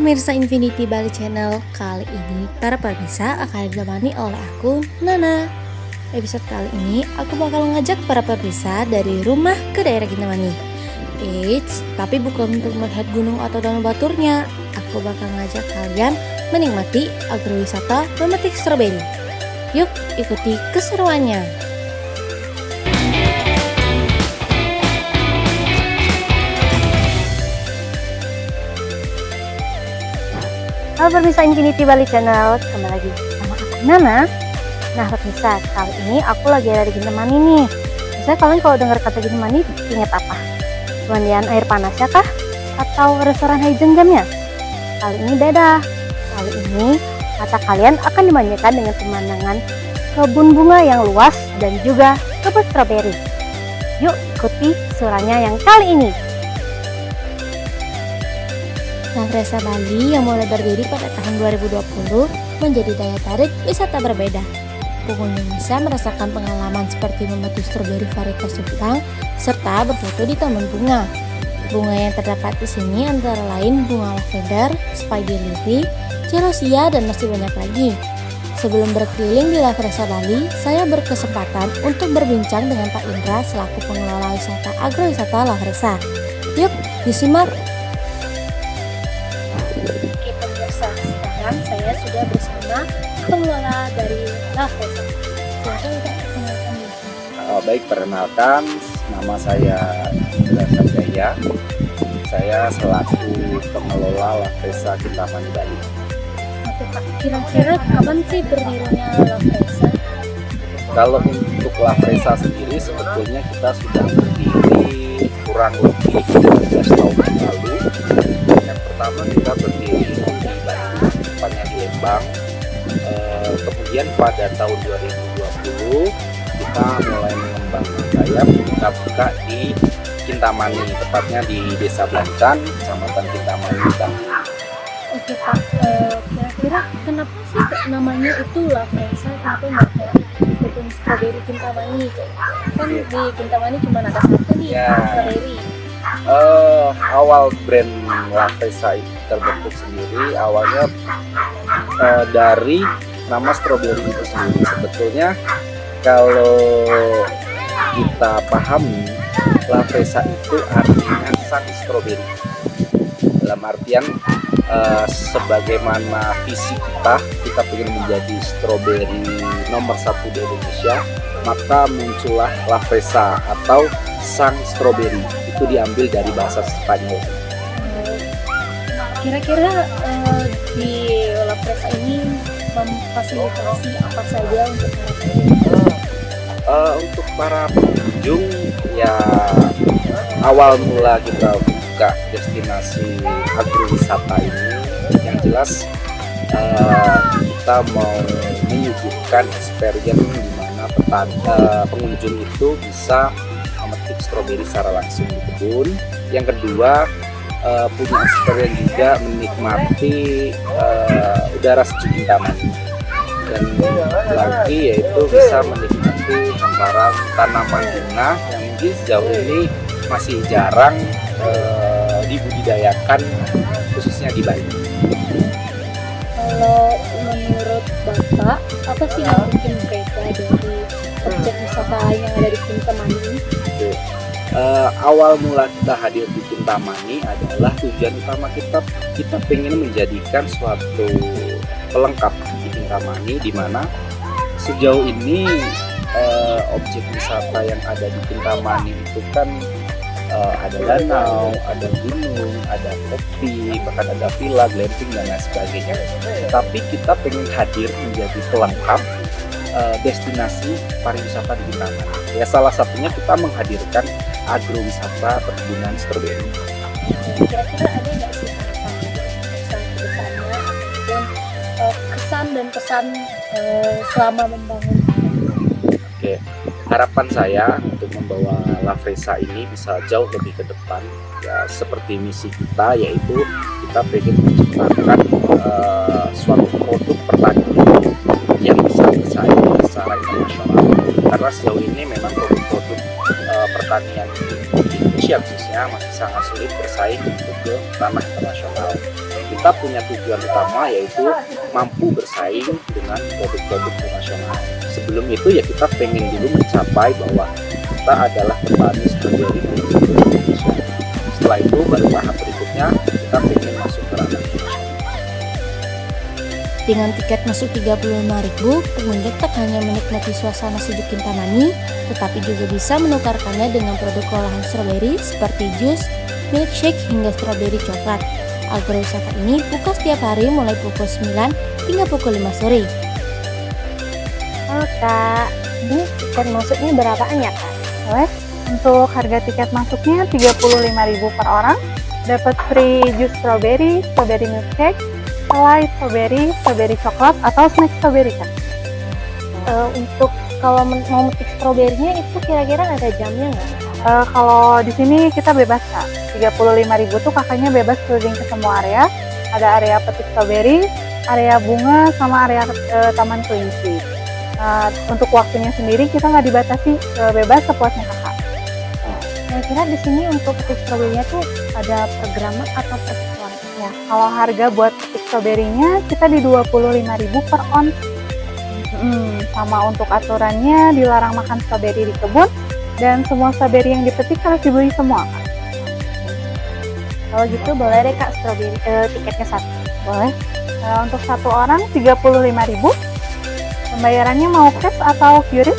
pemirsa Infinity Bali Channel. Kali ini para pemirsa akan ditemani oleh aku, Nana. Episode kali ini aku bakal ngajak para pemirsa dari rumah ke daerah Kintamani. Eits, tapi bukan untuk melihat gunung atau danau baturnya. Aku bakal ngajak kalian menikmati agrowisata memetik stroberi. Yuk ikuti keseruannya. Halo pemirsa Infinity Bali Channel, kembali lagi sama aku Nana. Nah pemirsa, kali ini aku lagi ada di Kintamani nih. Biasanya kalian kalau dengar kata Kintamani ingat apa? Pemandian air panasnya kah? Atau restoran Haijenggam-nya? Kali ini beda. Kali ini mata kalian akan dimanjakan dengan pemandangan kebun bunga yang luas dan juga kebun stroberi. Yuk ikuti suaranya yang kali ini. Lafresa Bali yang mulai berdiri pada tahun 2020 menjadi daya tarik wisata berbeda. Pengunjung bisa merasakan pengalaman seperti memetik stroberi varietas Jepang serta berfoto di taman bunga. Bunga yang terdapat di sini antara lain bunga lavender, spidey lily, celosia, dan masih banyak lagi. Sebelum berkeliling di Lafresa Bali, saya berkesempatan untuk berbincang dengan Pak Indra selaku pengelola wisata agrowisata Lafresa. Yuk, disimak! Oke pemirsa, sekarang saya sudah bersama pengelola dari Lafresa. Silakan Pak, perkenalkan diri. Baik, perkenalkan, nama saya Indra Sanjaya. Saya selaku pengelola Lafresa Kintamani Bali. Oke Pak, kira-kira kapan sih berdirinya Lafresa? Kalau untuk Lafresa sendiri sebetulnya kita sudah berdiri kurang lebih 13 tahun yang lalu. Yang pertama kita berdiri di Bandung, tepatnya di Lembang. Kemudian pada tahun 2020 kita mulai mengembangkan sayap, kita buka di Kintamani, tepatnya di Desa Blancan, Kecamatan Kintamani. Oke Pak, kira-kira kenapa sih namanya itu Lafresa? Kenapa nggak kebun stroberi Kintamani? Kan di Kintamani cuma ada satu nih, stroberi. Awal brand Lafresa itu terbentuk sendiri awalnya dari nama stroberi itu sendiri. Sebetulnya kalau kita pahami, Lafresa itu artinya sang stroberi. Dalam artian sebagaimana visi kita ingin menjadi stroberi nomor 1 di Indonesia, maka muncullah Lafresa atau sang stroberi. Itu diambil dari bahasa Spanyol. Kira-kira di Lafresa ini memfasilitasi apa saja untuk para pengunjung? Untuk para pengunjung, ya awal mula kita buka destinasi agrowisata ini, yang jelas kita mau menyuguhkan experience di mana pengunjung itu bisa memetik stroberi secara langsung di kebun. Yang kedua, punya experience juga menikmati udara sejuk Kintamani. Dan lagi yaitu bisa menikmati hamparan tanaman bunga yang mungkin sejauh ini masih jarang dibudidayakan, khususnya di Bali. Kalau menurut Bapak, apa sih yang mungkin berbeda dari objek wisata yang ada di Kintamani ini? Awal mula kita hadir di Kintamani adalah tujuan utama kita pengen menjadikan suatu pelengkap di Kintamani, di mana sejauh ini objek wisata yang ada di Kintamani itu kan ada danau, ada gunung, ada kopi, bahkan ada villa, glamping dan lain sebagainya. Tetapi kita pengen hadir menjadi pelengkap destinasi pariwisata di Kintamani. Ya salah satunya kita menghadirkan agrowisata perkebunan stroberi. Kira-kira ada nggak sih harapan ke depannya dan kesan dan pesan selama membangun? Oke, harapan saya untuk membawa Lafresa ini bisa jauh lebih ke depan. Ya seperti misi kita, yaitu kita pengen menciptakan suatu produk pertanian yang bisa bersaing secara internasional. Karena sejauh ini memang produk-produk pertanian di Indonesia khususnya masih sangat sulit bersaing untuk ke tanah internasional. Kita kita punya tujuan utama yaitu mampu bersaing dengan produk-produk nasional. Sebelum itu ya kita pengen dulu mencapai bahwa kita adalah petani stroberi di Indonesia. Setelah itu baru tahap berikutnya kita pengen masuk ke ranah nasional. Dengan tiket masuk 35.000, pengunjung tak hanya menikmati suasana sejuk Kintamani, tetapi juga bisa menukarkannya dengan produk olahan stroberi seperti jus, milkshake hingga stroberi coklat. Agrowisata ini buka setiap hari mulai pukul 9 hingga pukul 5 sore. Oh Kak, ini tiket masuknya berapaan ya Kak? Boleh. Untuk harga tiket masuknya 35.000 per orang, dapat free jus strawberry, strawberry milkshake, selai strawberry, strawberry coklat atau snack strawberry Kak. Untuk kalau mau metik stroberinya itu kira-kira ada jamnya nggak? Kalau di sini kita bebas Kak. 35.000 tuh kakaknya bebas keliling ke semua area. Ada area petik strawberry, area bunga, sama area taman kelinci. Untuk waktunya sendiri kita nggak dibatasi, bebas sepuasnya kakak. Kira-kira di sini untuk petik stroberinya tuh ada per gram atau per ton? Ya, kalau harga buat petik strawberry-nya kita di 25.000 per on. Sama untuk aturannya dilarang makan strawberry di kebun dan semua strawberry yang dipetik harus dibeli semua Kak. Kalau gitu boleh deh Kak stroberi tiketnya satu. Boleh. Untuk satu orang 35.000. Pembayarannya mau cash atau QRIS?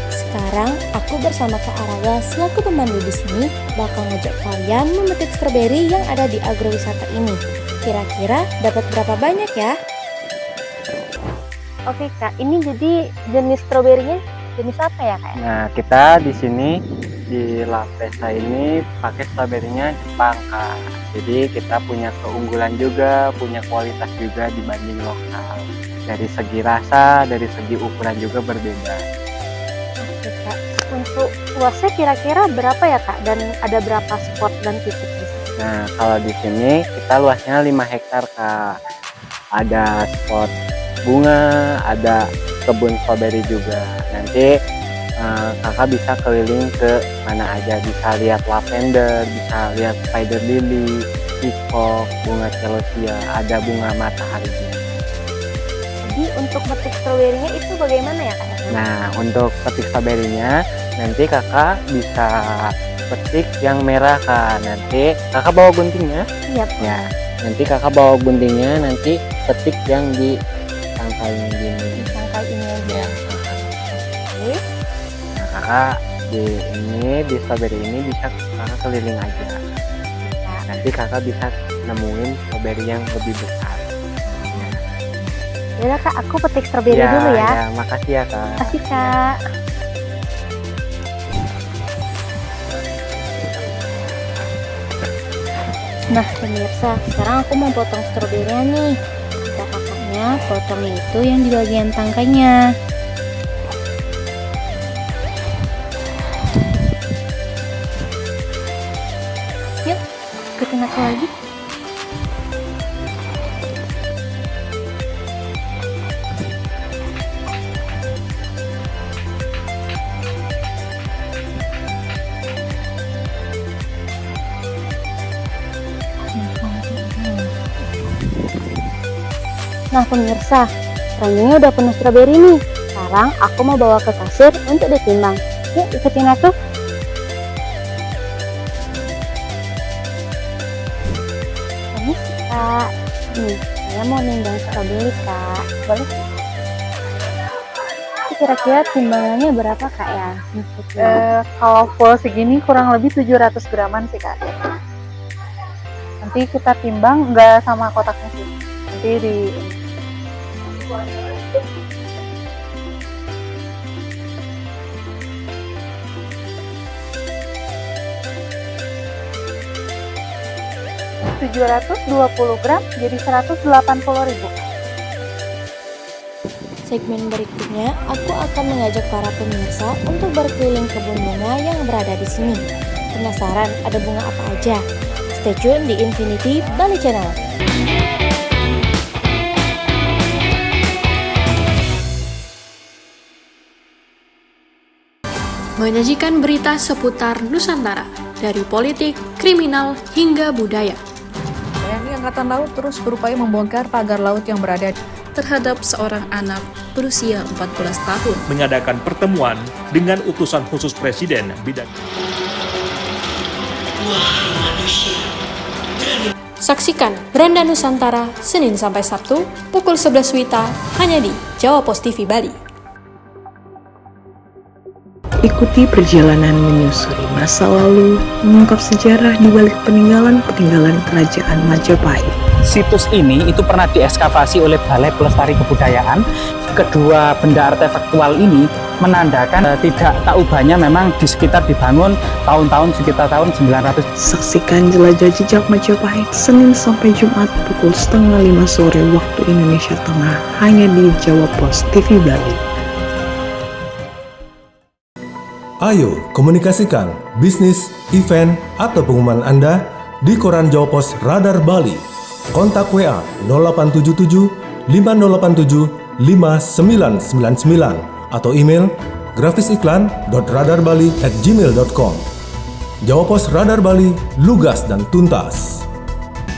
Sekarang aku bersama Kak Araga selaku pemandu di sini bakal ngajak kalian memetik stroberi yang ada di agrowisata ini. Kira-kira dapat berapa banyak ya? Oke Kak, ini jadi jenis stroberinya jenis apa ya Kak? Nah, kita di sini di La Presa ini pakai stroberinya Jepang Kak. Jadi kita punya keunggulan juga, punya kualitas juga dibanding lokal. Dari segi rasa, dari segi ukuran juga berbeda. Oke Kak, untuk luasnya kira-kira berapa ya Kak? Dan ada berapa spot dan titik di sini? Nah, kalau di sini kita luasnya 5 hektar Kak. Ada spot bunga, ada kebun stroberi juga. Nanti kakak bisa keliling ke mana aja, bisa lihat lavender, bisa lihat spider lily, peacock, bunga celosia, ada bunga matahari juga. Jadi untuk metik stroberinya itu bagaimana ya Kak? Nah, untuk petik stroberinya nanti kakak bisa petik yang merah Kak. Nanti kakak bawa guntingnya. Iya. Ya, nanti kakak bawa guntingnya, nanti petik yang di tangkai gini. Tangkai ini aja. Ya. Oke. Nah, kakak di stroberi ini bisa kakak keliling aja. Nanti kakak bisa nemuin stroberi yang lebih besar. Yaudah Kak, aku petik stroberi dulu ya. Ya, makasih ya Kak. Makasih Kak. Nah pemirsa, sekarang aku mau potong stroberinya nih. Kata kakaknya, potongnya itu yang di bagian tangkainya. Yuk, ikutin aku lagi. Nah pemirsa, keranjangnya udah penuh stroberi nih. Sekarang aku mau bawa ke kasir untuk ditimbang. Yuk ikutin aku. Permisi Kak. Nih, saya mau nimbang stroberi Kak. Boleh? Kira-kira timbangannya berapa Kak ya? Kalau full segini kurang lebih 700 graman sih Kak. Nanti kita timbang nggak sama kotaknya sih. Nanti di 720 gram jadi 180.000. Segmen berikutnya, aku akan mengajak para pemirsa untuk berkeliling kebun bunga yang berada di sini. Penasaran ada bunga apa aja? Stay tune di Infinity Bali Channel. menyajikan berita seputar Nusantara, dari politik, kriminal, hingga budaya. TNI Angkatan Laut terus berupaya membongkar pagar laut yang berada terhadap seorang anak berusia 14 tahun. Mengadakan pertemuan dengan utusan khusus Presiden bidang. Saksikan Beranda Nusantara Senin sampai Sabtu pukul 11 WITA hanya di Jawa Pos TV Bali. Ikuti perjalanan menyusuri masa lalu, mengungkap sejarah di balik peninggalan-peninggalan kerajaan Majapahit. Situs ini itu pernah diekskavasi oleh Balai Pelestari Kebudayaan. Kedua benda artefaktual ini menandakan tidak tak ubahnya memang di sekitar dibangun tahun-tahun sekitar tahun 900. Saksikan jelajah jejak Majapahit Senin sampai Jumat pukul 4:30 sore waktu Indonesia Tengah hanya di Jawa Pos TV Bali. Ayo komunikasikan bisnis, event, atau pengumuman Anda di Koran Jawa Pos Radar Bali. Kontak WA 0877 5087 5999 atau email grafisiklan.radarbali@gmail.com. Jawa Pos Radar Bali, lugas dan tuntas.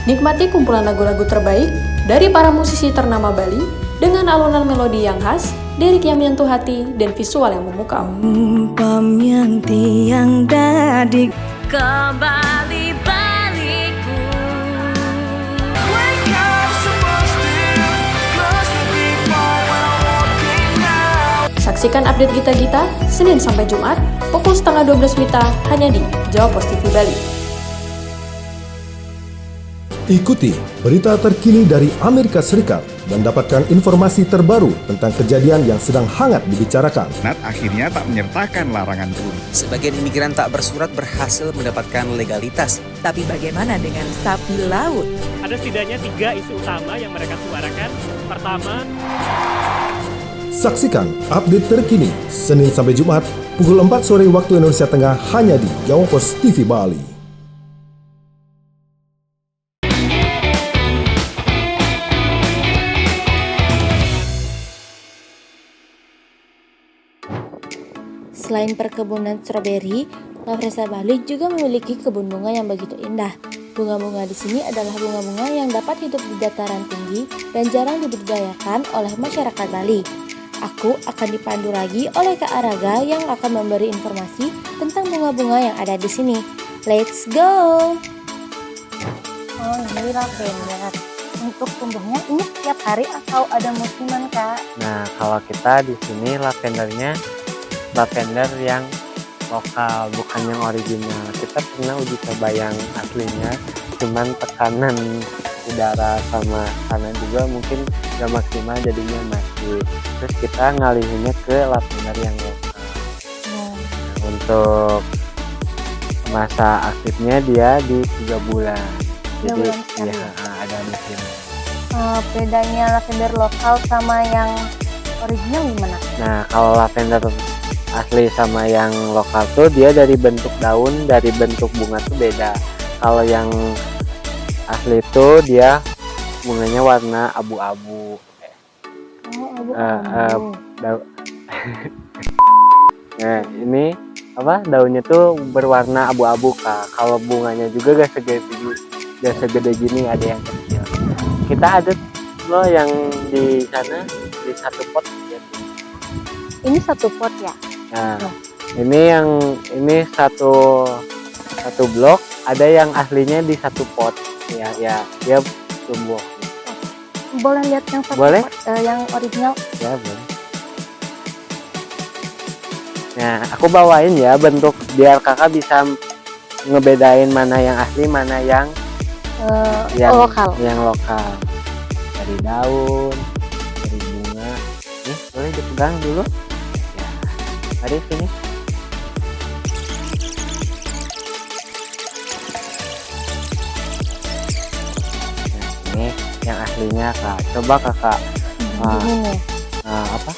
Nikmati kumpulan lagu-lagu terbaik dari para musisi ternama Bali dengan alunan melodi yang khas, lirik yang menyentuh hati, dan visual yang memukau. Umpam yang tiang dadik kembali baliku. Saksikan update Gita-Gita Senin sampai Jumat pukul 11:30 WITA hanya di Jawa Pos TV Bali. Ikuti berita terkini dari Amerika Serikat dan dapatkan informasi terbaru tentang kejadian yang sedang hangat dibicarakan. Nat akhirnya tak menyertakan larangan turun. Sebagian imigran tak bersurat berhasil mendapatkan legalitas. Tapi bagaimana dengan sapi laut? Ada setidaknya 3 isu utama yang mereka suarakan. Pertama, saksikan update terkini Senin sampai Jumat pukul 4 sore waktu Indonesia Tengah hanya di Jawa Pos TV Bali. Selain perkebunan stroberi, Lavresa Bali juga memiliki kebun bunga yang begitu indah. Bunga-bunga di sini adalah bunga-bunga yang dapat hidup di dataran tinggi dan jarang dibudidayakan oleh masyarakat Bali. Aku akan dipandu lagi oleh Kak Araga yang akan memberi informasi tentang bunga-bunga yang ada di sini. Let's go! Oh, ini lavender. Untuk tumbuhnya ini setiap hari atau ada musiman, Kak? Nah, kalau kita di sini lavendernya lavender yang lokal, bukan yang original. Kita pernah uji coba yang aslinya, cuman tekanan udara sama sana juga mungkin gak maksimal, jadinya masih. Terus kita ngalihinnya ke lavender yang lokal. Nah, untuk masa aktifnya dia di 3 bulan. Jadi ya ada musim. Bedanya lavender lokal sama yang original gimana? Nah, kalau lavender asli sama yang lokal tuh dia dari bentuk daun, dari bentuk bunga tuh beda. Kalau yang asli itu dia bunganya warna abu-abu. Nah, ini apa, daunnya tuh berwarna abu-abu, Kak. Kalau bunganya juga gak segede gini, ada yang kecil. Kita ada loh yang di sana di 1 pot gitu. Ini 1 pot ya? Nah, ini satu blok, ada yang aslinya di 1 pot. Ya, dia tumbuh. Boleh lihat yang 1 boleh? pot, yang original? Ya, boleh. Nah, aku bawain ya bentuk biar kakak bisa ngebedain mana yang asli, mana yang lokal. Yang lokal. Dari daun, dari bunga. Nih, boleh dipegang dulu. Mari sini. Nah, ini yang aslinya, Kak. Coba kakak apa?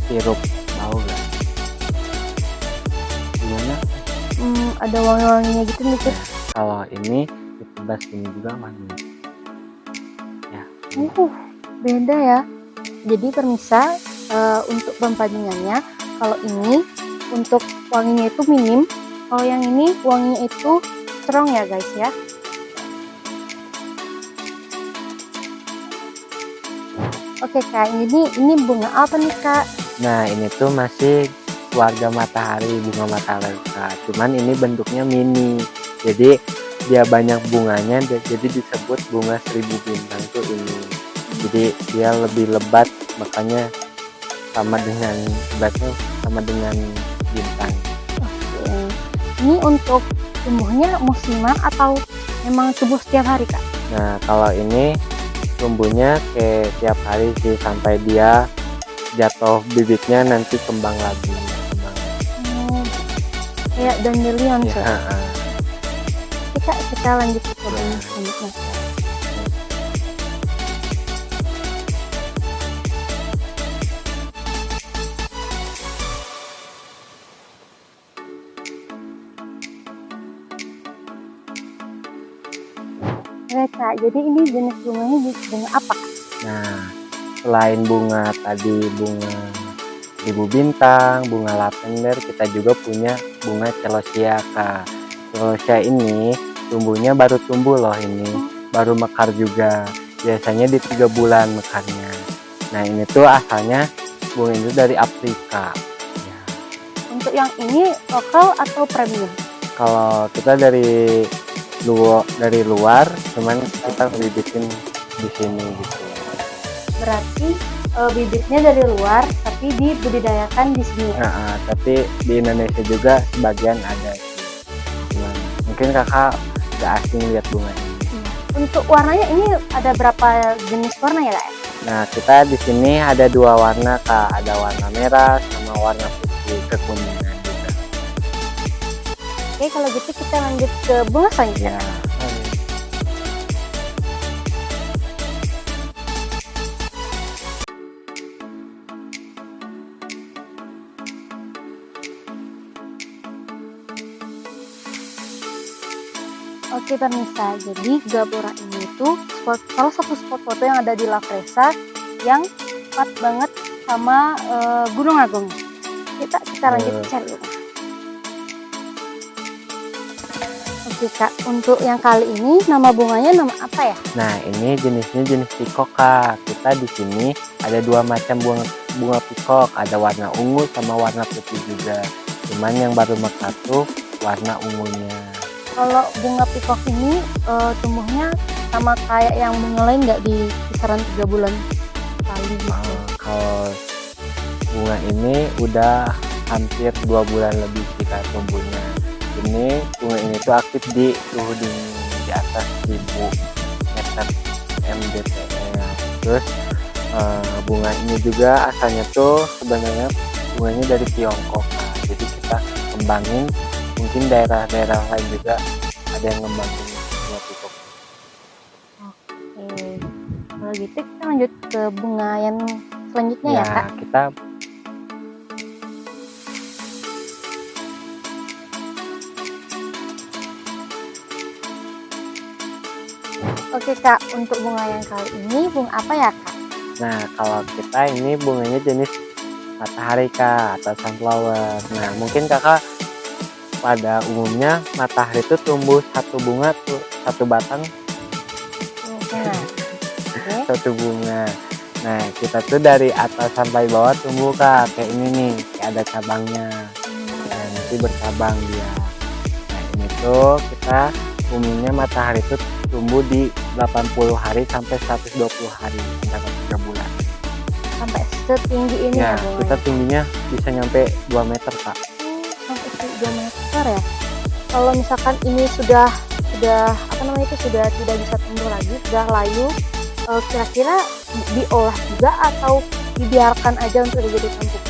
Sirup, tahu gak? Gimana? Ada wangi-wanginya gitu nih. Kalau ini ditebas ini juga wangi. Ya. Beda ya. Jadi permisa. Untuk perbandingannya, kalau ini untuk wanginya itu minim. Kalau yang ini wanginya itu strong ya guys ya. Oke Kak, ini bunga apa nih Kak? Nah, ini tuh masih keluarga matahari, bunga matahari Kak. Cuman ini bentuknya mini. Jadi dia banyak bunganya, jadi disebut bunga 1000 bintang tuh ini. Jadi dia lebih lebat, makanya sama dengan bintang. Oke. Ini untuk tumbuhnya musiman atau memang tumbuh setiap hari Kak? Nah, kalau ini tumbuhnya kayak tiap hari sih sampai dia jatuh bibitnya, nanti kembang lagi. Kayak dandelion Ya, kita lanjut ke kebun selanjutnya. Oke Kak, jadi ini jenis bunganya bunga apa? Nah, selain bunga tadi bunga 1000 bintang, bunga lavender, kita juga punya bunga celosia Kak. Celosia ini tumbuhnya baru tumbuh loh ini, baru mekar juga. Biasanya di 3 bulan mekarnya. Nah, ini tuh asalnya bunga itu dari Afrika. Untuk yang ini lokal atau premium? Kalau kita dari luar, cuman kita bibitin di sini gitu. Berarti bibitnya dari luar tapi dibudidayakan di sini. Tapi di Indonesia juga sebagian ada. Cuman mungkin kakak udah asing lihat bunga ini. Untuk warnanya ini ada berapa jenis warna ya Kak? Nah, kita di sini ada 2 warna Kak, ada warna merah sama warna putih kekuningan juga. Oke, kalau gitu kita lanjut ke bunga selanjutnya. Oke pemirsa, jadi Gablora ini tuh salah satu spot foto yang ada di La Fresa yang tepat banget sama Gunung Agung. Kita lanjut cari rumah. Oke Kak, untuk yang kali ini nama bunganya nama apa ya? Nah, ini jenisnya jenis pikok Kak. Kita di sini ada 2 macam bunga pikok, ada warna ungu sama warna putih juga. Cuman yang baru mekar tuh warna ungunya. Kalau bunga pikok ini tumbuhnya sama kayak yang bunga lain nggak di kisaran 3 bulan kali gitu? Kalau bunga ini udah hampir 2 bulan lebih kita tumbuhnya. Ini bunga ini tuh aktif di suhu dingin di atas 1000 meter mdpl. Terus bunga ini juga asalnya tuh sebenarnya bunganya dari Tiongkok. Jadi kita kembangin, mungkin daerah-daerah lain juga ada yang ngembangin bunga pikok. Oke, kalau gitu kita lanjut ke bunga yang selanjutnya ya Kak? Kita Oke Kak, untuk bunga yang kali ini bunga apa ya Kak? Nah, kalau kita ini bunganya jenis matahari Kak, atau sunflower. Nah, mungkin kakak pada umumnya matahari itu tumbuh satu bunga tuh, satu batang, satu bunga. Nah, kita tuh dari atas sampai bawah tumbuh Kak, kayak ini nih, kayak ada cabangnya. Nah, nanti bercabang dia. Nah, ini tuh kita umumnya matahari itu tumbuh di 80 hari sampai 120 hari sampai 3 bulan. Sampai setinggi ini ya, kita tingginya bisa nyampe 2 meter Kak. Sampai 2 meter ya. Kalau misalkan ini sudah apa namanya itu sudah tidak bisa tumbuh lagi, sudah layu, kira-kira diolah juga atau dibiarkan aja untuk dijadikan pupuk?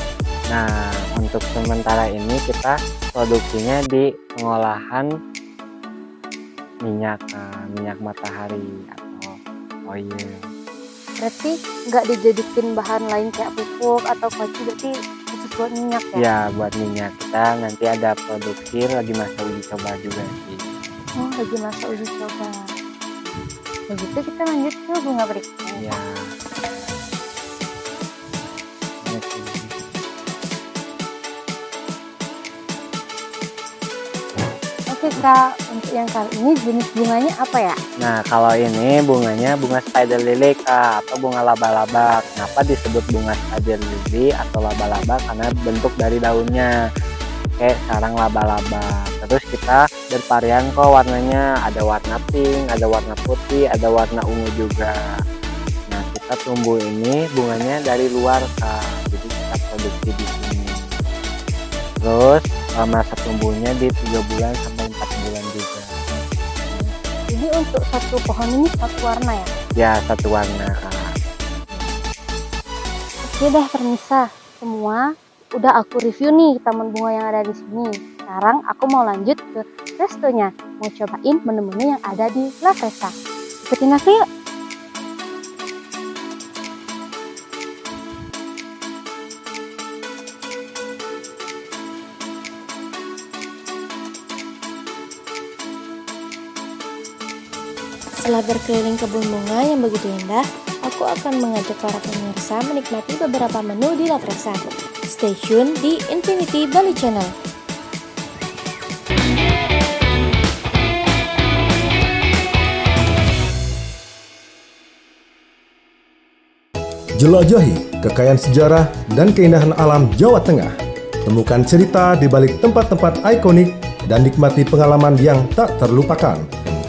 Nah, untuk sementara ini kita produksinya di pengolahan minyak matahari atau oil. Berarti nggak dijadikan bahan lain kayak pupuk atau koci, berarti khusus buat minyak ya? Ya, buat minyak. Kita nanti ada produksi lagi masa uji coba juga sih. Oh, lagi masa uji coba. Begitu kita lanjut ke bunga berikutnya. Ya. Kak, untuk yang kali ini jenis bunganya apa ya? Nah, kalau ini bunganya bunga spider lily, Kak, atau bunga laba-laba. Kenapa disebut bunga spider lily atau laba-laba? Karena bentuk dari daunnya kayak sarang laba-laba. Terus kita bervarian kok warnanya, ada warna pink, ada warna putih, ada warna ungu juga. Nah, kita tumbuh ini bunganya dari luar, Kak. Jadi kita produksi di sini. Terus masa tumbuhnya di 3 bulan sampai 4 bulan juga. Jadi untuk satu pohon ini satu warna ya? Ya, satu warna, Kak. Oke deh, permisa semua. Udah aku review nih taman bunga yang ada di sini. Sekarang aku mau lanjut ke restonya, mau cobain menu-menu yang ada di La Fresa. Ikutin aku yuk. Setelah berkeliling kebun bunga yang begitu indah, aku akan mengajak para pemirsa menikmati beberapa menu di La Fresa. Stay tune di Infinity Bali Channel. Jelajahi kekayaan sejarah dan keindahan alam Jawa Tengah. Temukan cerita di balik tempat-tempat ikonik dan nikmati pengalaman yang tak terlupakan.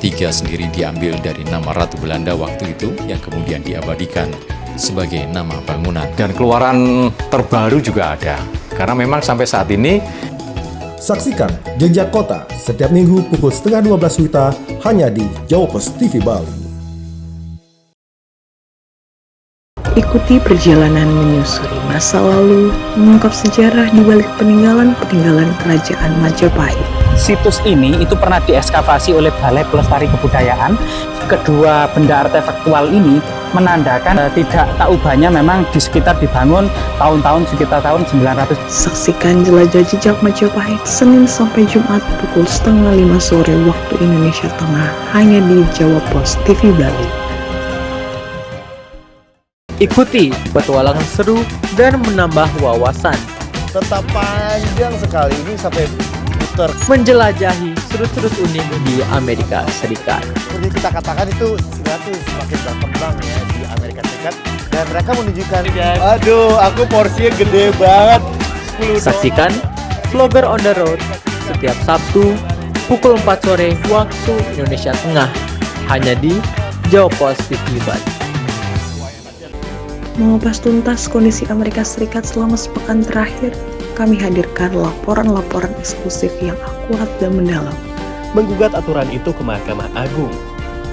Tiga sendiri diambil dari nama Ratu Belanda waktu itu yang kemudian diabadikan sebagai nama bangunan. Dan keluaran terbaru juga ada. Karena memang sampai saat ini saksikan Jejak Kota setiap minggu pukul 11:30 WITA hanya di Jawa Pos TV Bali. Ikuti perjalanan menyusuri masa lalu, mengungkap sejarah di balik peninggalan-peninggalan kerajaan Majapahit. Situs ini itu pernah diekskavasi oleh Balai Pelestari Kebudayaan. Kedua benda artefaktual ini menandakan tidak tak ubahnya memang di sekitar dibangun tahun-tahun sekitar tahun 900. Saksikan Jelajah Jejak Majapahit Senin sampai Jumat pukul 4:30 sore waktu Indonesia Tengah hanya di Jawa Pos TV Bali. Ikuti petualangan seru dan menambah wawasan. Tetap panjang sekali ini sampai putar. Menjelajahi sudut-sudut unik di Amerika Serikat. Seperti kita katakan itu Singapura semakin berkembang ya di Amerika Serikat. Dan mereka menunjukkan, aduh aku porsinya gede banget. Saksikan Vlogger on the Road setiap Sabtu pukul 4 sore waktu Indonesia Tengah hanya di Jawa Pos TV Bali. Mengupas tuntas kondisi Amerika Serikat selama sepekan terakhir, kami hadirkan laporan-laporan eksklusif yang akurat dan mendalam. Menggugat aturan itu ke Mahkamah Agung,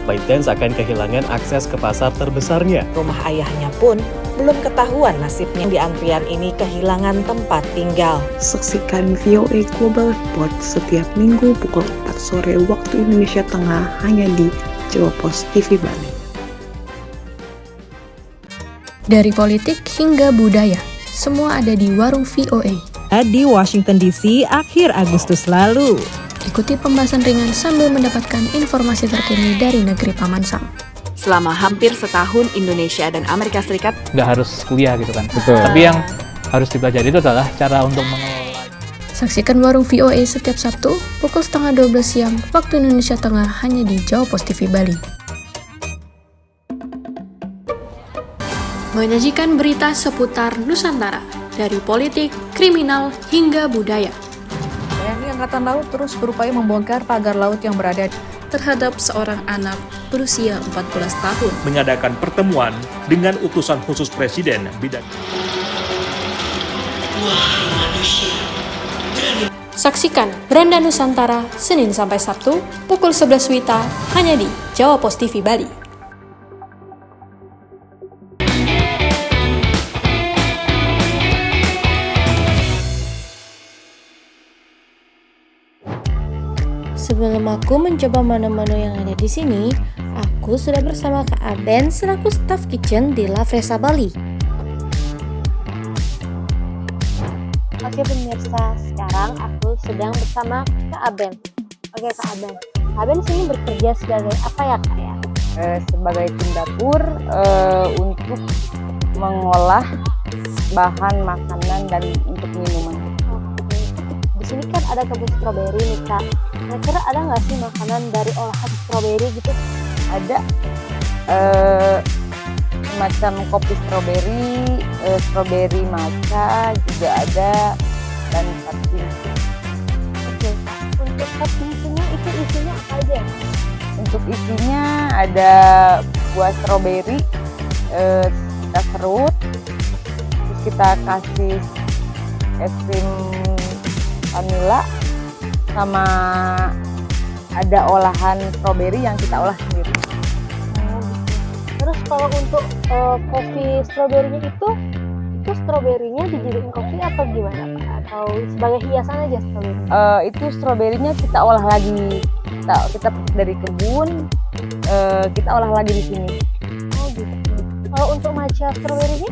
ByteDance akan kehilangan akses ke pasar terbesarnya. Rumah ayahnya pun belum ketahuan nasibnya. Di antrian ini kehilangan tempat tinggal. Saksikan VOA Global Report setiap minggu pukul 4 sore waktu Indonesia Tengah hanya di Jawa Pos TV Bali. Dari politik hingga budaya, semua ada di Warung VOA. Di Washington DC akhir Agustus lalu. Ikuti pembahasan ringan sambil mendapatkan informasi terkini dari negeri Paman Sam. Selama hampir setahun Indonesia dan Amerika Serikat nggak harus kuliah gitu kan. Betul. Tapi yang harus dipelajari itu adalah cara untuk mengelola. Saksikan Warung VOA setiap Sabtu pukul 11:30 siang waktu Indonesia Tengah hanya di Jawa Pos TV Bali. Menyajikan berita seputar Nusantara, dari politik, kriminal, hingga budaya. TNI Angkatan Laut terus berupaya membongkar pagar laut yang berada terhadap seorang anak berusia 14 tahun. Mengadakan pertemuan dengan utusan khusus Presiden bidang. Saksikan Beranda Nusantara Senin sampai Sabtu pukul 11 WITA hanya di Jawa Pos TV Bali. Sebelum aku mencoba menu-menu yang ada di sini, aku sudah bersama Kak Aben selaku staff kitchen di La Fresa Bali. Oke pemirsa, sekarang aku sedang bersama Kak Aben. Oke Kak Aben, Kak Aben sini bekerja sebagai apa ya Kak ya? Sebagai tim dapur untuk mengolah bahan makanan dan untuk minuman. Di sini kan ada kebun stroberi nih Kak. Kira-kira ada nggak sih makanan dari olahan stroberi gitu? Ada semacam kopi stroberi, stroberi matcha juga ada, dan tapi Oke, untuk cup bingsunya itu isinya apa aja? untuk isinya ada buah stroberi, kita serut, terus kita kasih es krim vanila, sama ada olahan stroberi yang kita olah sendiri. Terus kalau untuk kopi stroberinya itu stroberinya dijadiin kopi atau gimana Pak? Atau sebagai hiasan aja stroberi? Itu stroberinya kita olah lagi, kita dari kebun, kita olah lagi di sini. Oh gitu. Kalau untuk matcha stroberinya?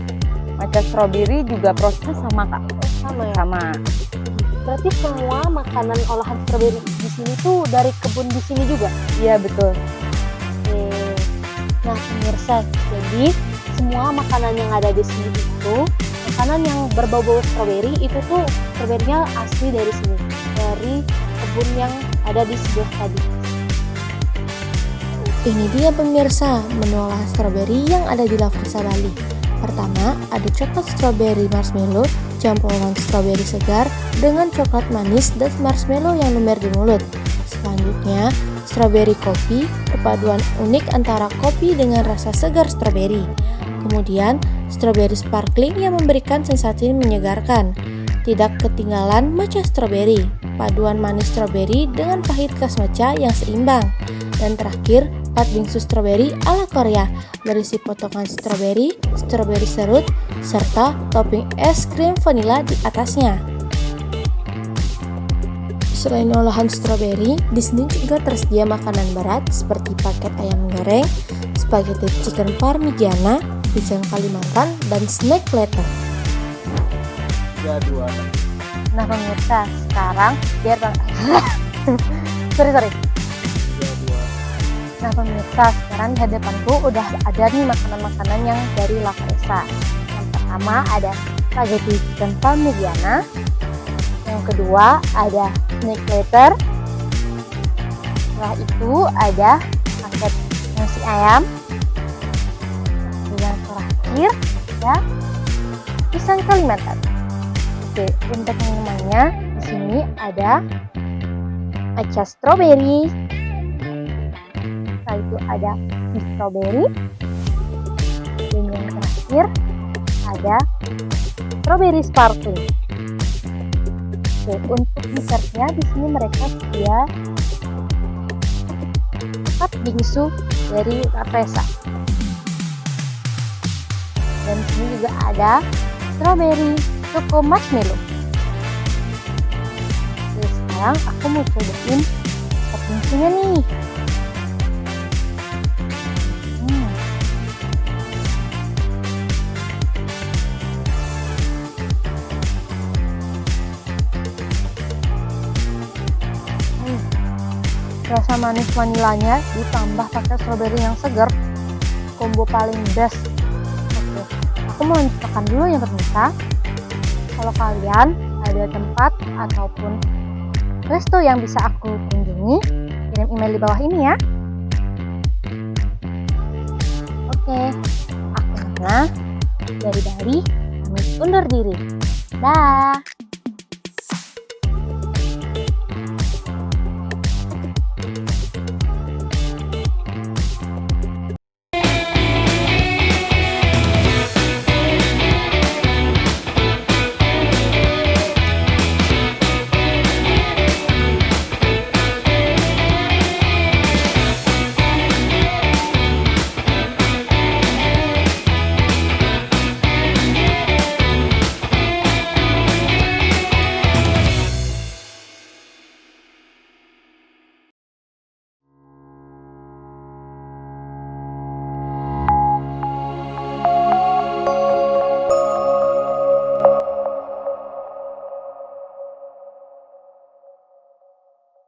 Matcha stroberi juga prosesnya sama Kak. Sama ya? Sama. Berarti semua makanan olahan stroberi di sini tuh dari kebun di sini juga? Iya betul. Oke. Nah pemirsa, jadi semua makanan yang ada di sini itu makanan yang berbau-bau stroberi itu tuh stroberinya asli dari sini, dari kebun yang ada di sebelah tadi. Ini dia pemirsa, menu olahan stroberi yang ada di La Fresa Bali. Pertama, ada coklat strawberry marshmallow, campuran stroberi segar dengan coklat manis dan marshmallow yang lumer di mulut. Selanjutnya, strawberry kopi, perpaduan unik antara kopi dengan rasa segar stroberi. Kemudian, strawberry sparkling yang memberikan sensasi menyegarkan. Tidak ketinggalan matcha strawberry, paduan manis stroberi dengan pahit khas matcha yang seimbang. Dan terakhir, pat bingsu stroberi ala Korea, berisi potongan stroberi, stroberi serut, serta topping es krim vanila di atasnya. Selain olahan stroberi, di sini juga tersedia makanan berat seperti paket ayam goreng, spaghetti chicken parmigiana, pisang Kalimantan, dan snack platter. Nah pemirsa, sekarang biar sorry. Nah pemirsa, sekarang di hadapanku udah ada nih makanan-makanan yang dari La Fresa. Yang pertama ada spaghetti chicken parmigiana. Yang kedua ada snack platter. Setelah itu ada paket nasi ayam. Yang terakhir ya pisang Kalimantan. Oke, untuk minumannya di sini ada matcha strawberry. Setelah itu ada strawberry. Dan yang terakhir ada strawberry sparkling. Oke, untuk dessertnya di sini mereka sedia pat bingsu dari La Fresa. Dan di sini juga ada strawberry choco marshmallow. Oke, sekarang aku mau cobain pat bingsunya nih. Rasa manis vanilanya ditambah pakai strawberry yang segar, combo paling best. Oke, aku mau lanjut makan dulu ya pemirsa. Kalau kalian ada tempat ataupun resto yang bisa aku kunjungi, kirim email di bawah ini ya. Oke, aku Nana dari Bali, pamit undur diri. Dah.